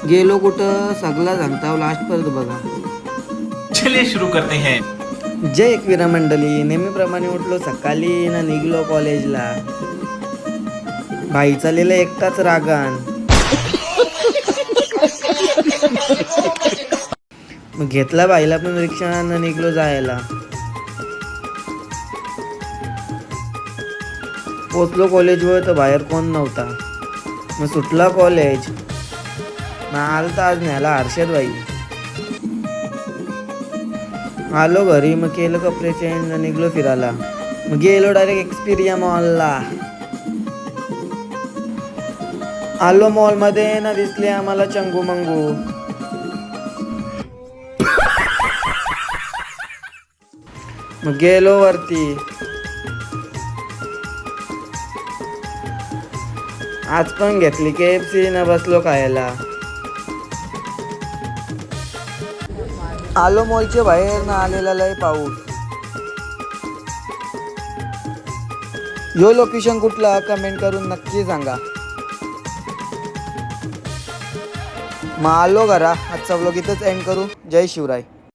गेलो कुठं सगळा सांगता लास्ट पर्यंत बघा. चलिए शुरू करते हैं. जय एकविरा मंडळी. नेहमीप्रमाणे उठलो सकाळी ना निघलो कॉलेजला. भाई चाललेला एकटाच रागान. मग घेतला भाईला पण रिक्षा ना निघलो जायला. पोचलो कॉलेजवर तर बाहेर कोण नव्हता. मग सुटला कॉलेज ना आलता आज न्यायला हर्षद भाई. आलो घरी मग केलं कपडे चेंज निघलो फिरायला. मग गेलो डायरेक्ट एक्सपिरिया मॉलला. आलो मॉलमध्ये ना दिसले आम्हाला चंगू मंगू. मग गेलो वरती. आज पण घेतली KFC ना बसलो खायला. आलो मॉलच्या बाहेर ना आलेला लय पाऊस. यो लोकेशन कुठला कमेंट करून नक्की सांगा. मग आलो घरा. आजचा व्लॉग इथंच एंड करू. जय शिवराय.